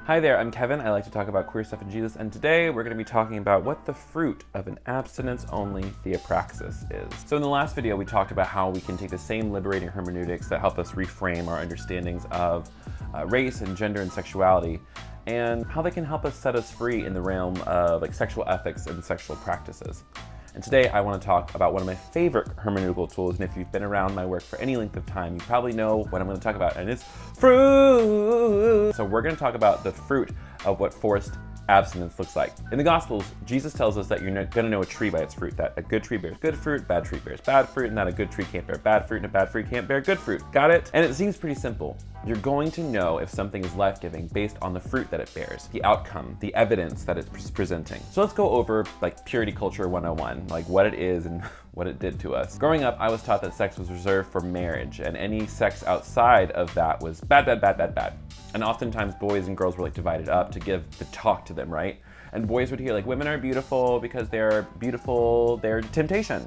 Hi there, I'm Kevin. I like to talk about queer stuff and Jesus, and today we're going to be talking about what the fruit of an abstinence-only theopraxis is. So in the last video, we talked about how we can take the same liberating hermeneutics that help us reframe our understandings of race and gender and sexuality, and how they can help us set us free in the realm of sexual ethics and sexual practices. And today I want to talk about one of my favorite hermeneutical tools, and if you've been around my work for any length of time, you probably know what I'm going to talk about, and it's fruit! So we're going to talk about the fruit of what forced abstinence looks like. In the Gospels, Jesus tells us that you're going to know a tree by its fruit, that a good tree bears good fruit, bad tree bears bad fruit, and that a good tree can't bear bad fruit, and a bad fruit can't bear good fruit. Got it? And it seems pretty simple. You're going to know if something is life-giving based on the fruit that it bears, the outcome, the evidence that it's presenting. So let's go over purity culture 101, what it is and what it did to us. Growing up, I was taught that sex was reserved for marriage, and any sex outside of that was bad, bad, bad, bad, bad. And oftentimes boys and girls were divided up to give the talk to them, right? And boys would hear women are beautiful because they're beautiful, they're temptation.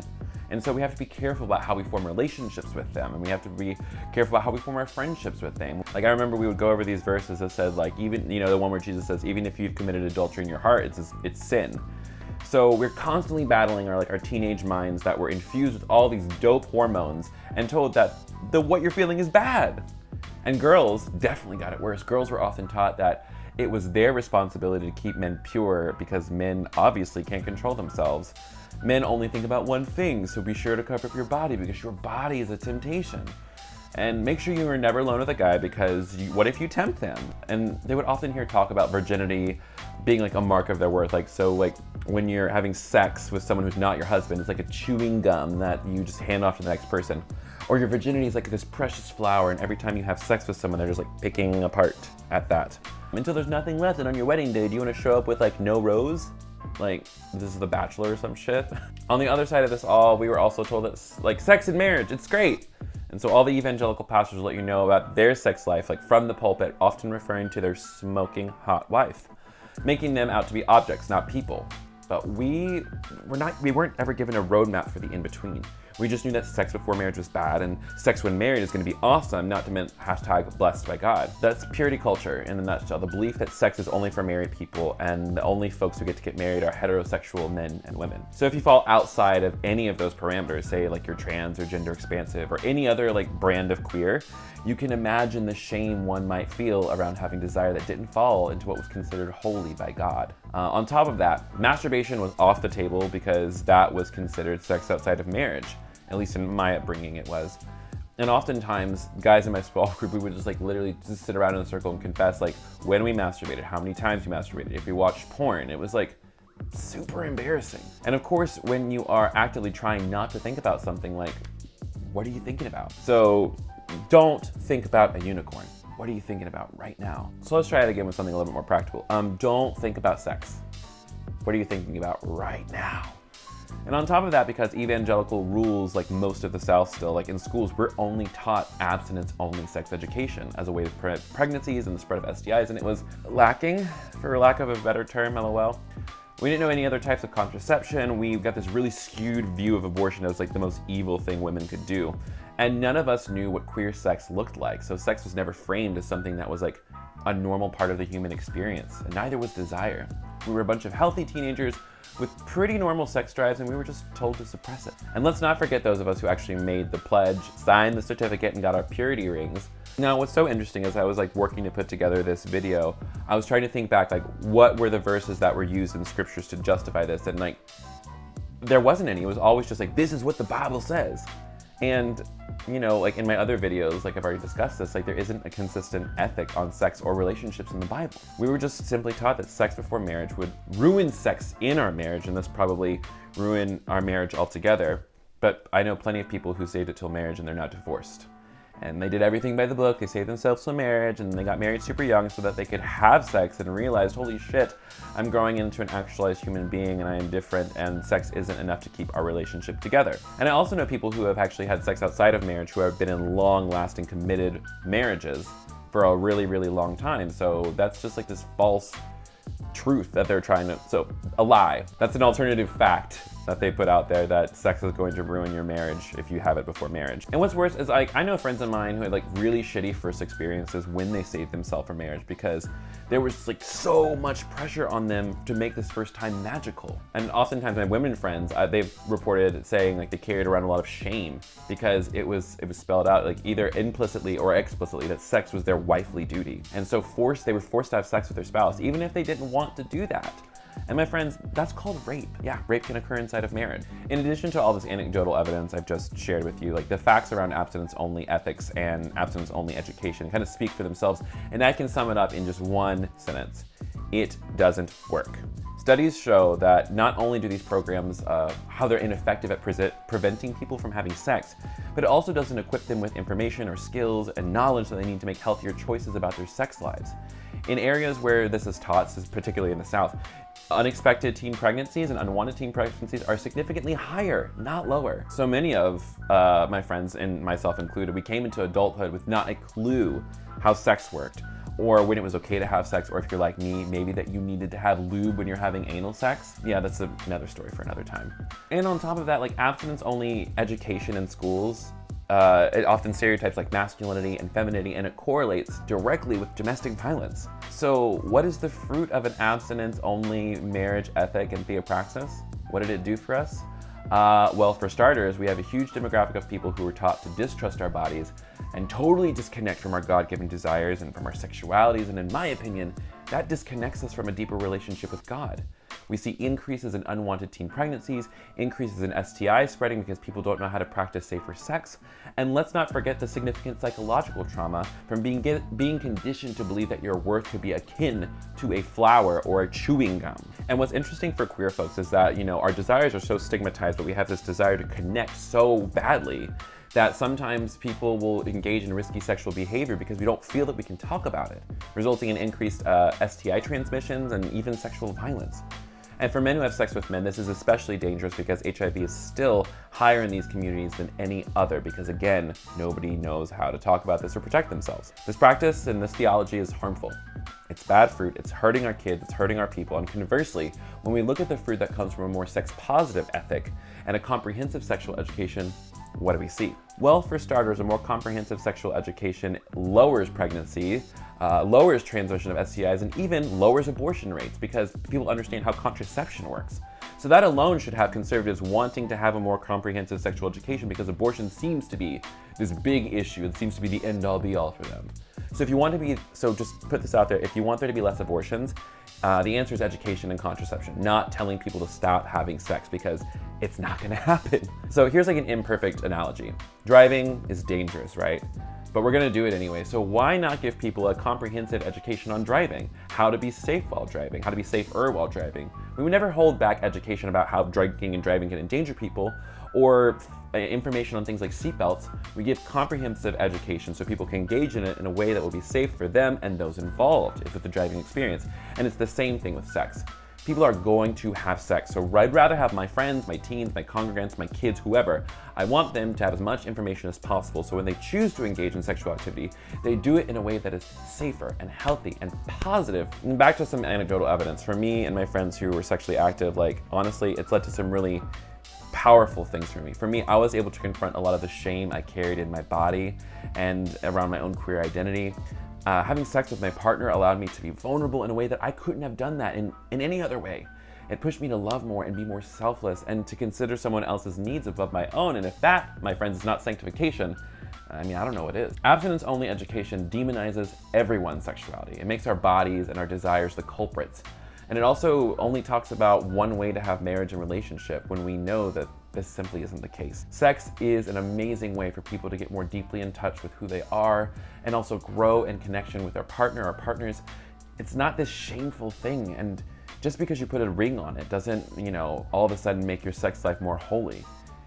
And so we have to be careful about how we form relationships with them, and we have to be careful about how we form our friendships with them. I remember we would go over these verses that said even, the one where Jesus says, even if you've committed adultery in your heart, it's sin. So we're constantly battling our teenage minds that were infused with all these dope hormones and told that what you're feeling is bad. And girls definitely got it worse. Girls were often taught that it was their responsibility to keep men pure because men obviously can't control themselves. Men only think about one thing, so be sure to cover up your body because your body is a temptation. And make sure you are never alone with a guy because what if you tempt them? And they would often hear talk about virginity being a mark of their worth. When you're having sex with someone who's not your husband, it's like a chewing gum that you just hand off to the next person. Or your virginity is like this precious flower, and every time you have sex with someone, they're just picking apart at that. Until there's nothing left, and on your wedding day, do you want to show up with no rose? This is The Bachelor or some shit. On the other side of this all, we were also told that sex and marriage, it's great. And so all the evangelical pastors will let you know about their sex life, from the pulpit, often referring to their smoking hot wife, making them out to be objects, not people. But we weren't ever given a roadmap for the in-between. We just knew that sex before marriage was bad, and sex when married is going to be awesome, not to mention #blessed by God. That's purity culture in a nutshell, the belief that sex is only for married people, and the only folks who get to get married are heterosexual men and women. So if you fall outside of any of those parameters, say you're trans or gender expansive or any other brand of queer, you can imagine the shame one might feel around having desire that didn't fall into what was considered holy by God. On top of that, masturbation was off the table because that was considered sex outside of marriage. At least in my upbringing it was. And oftentimes, guys in my small group, we would just literally just sit around in a circle and confess when we masturbated, how many times we masturbated, if we watched porn. It was super embarrassing. And of course, when you are actively trying not to think about something, what are you thinking about? So don't think about a unicorn. What are you thinking about right now? So let's try it again with something a little bit more practical. Don't think about sex. What are you thinking about right now? And on top of that, because evangelical rules, most of the South still, in schools, we're only taught abstinence-only sex education as a way to prevent pregnancies and the spread of STIs, and it was lacking, for lack of a better term, LOL. We didn't know any other types of contraception. We got this really skewed view of abortion as the most evil thing women could do. And none of us knew what queer sex looked like, so sex was never framed as something that was a normal part of the human experience, and neither was desire. We were a bunch of healthy teenagers with pretty normal sex drives, and we were just told to suppress it. And let's not forget those of us who actually made the pledge, signed the certificate, and got our purity rings. Now, what's so interesting is I was working to put together this video, I was trying to think back, what were the verses that were used in scriptures to justify this, and there wasn't any. It was always just this is what the Bible says. And, in my other videos, I've already discussed this, there isn't a consistent ethic on sex or relationships in the Bible. We were just simply taught that sex before marriage would ruin sex in our marriage, and thus probably ruin our marriage altogether. But I know plenty of people who saved it till marriage and they're not divorced. And they did everything by the book. They saved themselves till marriage, and they got married super young so that they could have sex and realized, holy shit, I'm growing into an actualized human being and I am different, and sex isn't enough to keep our relationship together. And I also know people who have actually had sex outside of marriage who have been in long-lasting committed marriages for a really, really long time. So that's just this false truth that they're trying to, so a lie. That's an alternative fact that they put out there that sex is going to ruin your marriage if you have it before marriage. And what's worse is, like, I know friends of mine who had like really shitty first experiences when they saved themselves for marriage because there was like so much pressure on them to make this first time magical. And oftentimes my women friends, they've reported saying like they carried around a lot of shame because it was spelled out like either implicitly or explicitly that sex was their wifely duty. And so they were forced to have sex with their spouse, even if they didn't want to do that. And my friends, that's called rape. Yeah, rape can occur inside of marriage. In addition to all this anecdotal evidence I've just shared with you, like the facts around abstinence-only ethics and abstinence-only education kind of speak for themselves, and I can sum it up in just one sentence. It doesn't work. Studies show that not only do these programs, how they're ineffective at preventing people from having sex, but it also doesn't equip them with information or skills and knowledge that they need to make healthier choices about their sex lives. In areas where this is taught, particularly in the South, unexpected teen pregnancies and unwanted teen pregnancies are significantly higher, not lower. So many of my friends, and myself included, we came into adulthood with not a clue how sex worked, or when it was okay to have sex, or if you're like me, maybe that you needed to have lube when you're having anal sex. Yeah, that's another story for another time. And on top of that, like abstinence-only education in schools, it often stereotypes like masculinity and femininity, and it correlates directly with domestic violence. So what is the fruit of an abstinence-only marriage ethic and theopraxis? What did it do for us? Well, for starters, we have a huge demographic of people who were taught to distrust our bodies and totally disconnect from our God-given desires and from our sexualities, and in my opinion, that disconnects us from a deeper relationship with God. We see increases in unwanted teen pregnancies, increases in STIs spreading because people don't know how to practice safer sex, and let's not forget the significant psychological trauma from being conditioned to believe that your worth could be akin to a flower or a chewing gum. And what's interesting for queer folks is that, you know, our desires are so stigmatized, but we have this desire to connect so badly that sometimes people will engage in risky sexual behavior because we don't feel that we can talk about it, resulting in increased STI transmissions and even sexual violence. And for men who have sex with men, this is especially dangerous because HIV is still higher in these communities than any other because, again, nobody knows how to talk about this or protect themselves. This practice and this theology is harmful. It's bad fruit, it's hurting our kids, it's hurting our people, and conversely, when we look at the fruit that comes from a more sex-positive ethic and a comprehensive sexual education, what do we see? Well, for starters, a more comprehensive sexual education lowers pregnancy, lowers transmission of STIs, and even lowers abortion rates because people understand how contraception works. So that alone should have conservatives wanting to have a more comprehensive sexual education because abortion seems to be this big issue. It seems to be the end-all be-all for them. So if you want to be, so just put this out there, if you want there to be less abortions, the answer is education and contraception, not telling people to stop having sex because it's not going to happen. So here's like an imperfect analogy. Driving is dangerous, right? But we're going to do it anyway. So why not give people a comprehensive education on driving, how to be safe while driving, how to be safer while driving? We would never hold back education about how drinking and driving can endanger people, or information on things like seatbelts. We give comprehensive education so people can engage in it in a way that will be safe for them and those involved with the driving experience. And it's the same thing with sex. People are going to have sex, so I'd rather have my friends, my teens, my congregants, my kids, whoever, I want them to have as much information as possible so when they choose to engage in sexual activity, they do it in a way that is safer and healthy and positive. And back to some anecdotal evidence. For me and my friends who were sexually active, like honestly, it's led to some really powerful things for me. For me, I was able to confront a lot of the shame I carried in my body and around my own queer identity. Having sex with my partner allowed me to be vulnerable in a way that I couldn't have done that in any other way. It pushed me to love more and be more selfless and to consider someone else's needs above my own. And if that, my friends, is not sanctification, I mean, I don't know what is. Abstinence-only education demonizes everyone's sexuality. It makes our bodies and our desires the culprits. And it also only talks about one way to have marriage and relationship when we know that this simply isn't the case. Sex is an amazing way for people to get more deeply in touch with who they are and also grow in connection with their partner or partners. It's not this shameful thing, and just because you put a ring on it doesn't, all of a sudden make your sex life more holy.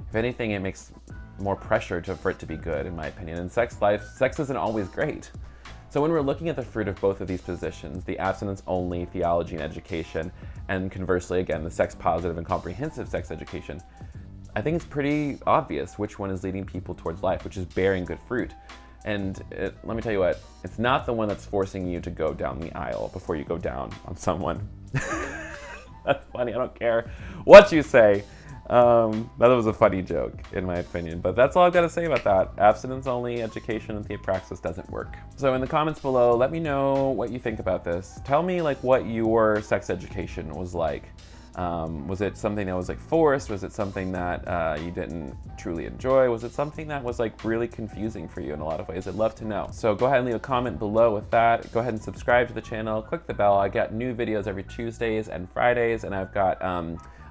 If anything, it makes more pressure for it to be good, in my opinion. And sex isn't always great. So when we're looking at the fruit of both of these positions, the abstinence-only theology and education, and conversely, again, the sex-positive and comprehensive sex education, I think it's pretty obvious which one is leading people towards life, which is bearing good fruit. And let me tell you what, it's not the one that's forcing you to go down the aisle before you go down on someone. That's funny, I don't care what you say. That was a funny joke, in my opinion. But that's all I've got to say about that. Abstinence-only education in theopraxis doesn't work. So in the comments below, let me know what you think about this. Tell me like what your sex education was like. Was it something that was like forced? Was it something that you didn't truly enjoy? Was it something that was like really confusing for you in a lot of ways? I'd love to know. So go ahead and leave a comment below with that. Go ahead and subscribe to the channel, click the bell. I got new videos every Tuesdays and Fridays, and I've got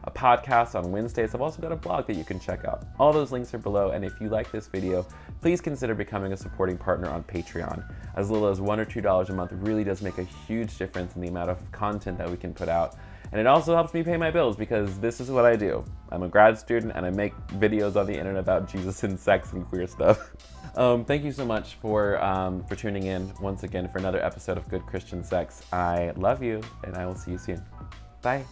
a podcast on Wednesdays. I've also got a blog that you can check out. All those links are below, and if you like this video, please consider becoming a supporting partner on Patreon. As little as $1 or $2 a month really does make a huge difference in the amount of content that we can put out. And it also helps me pay my bills because this is what I do. I'm a grad student and I make videos on the internet about Jesus and sex and queer stuff. Thank you so much for tuning in once again for another episode of Good Christian Sex. I love you and I will see you soon. Bye.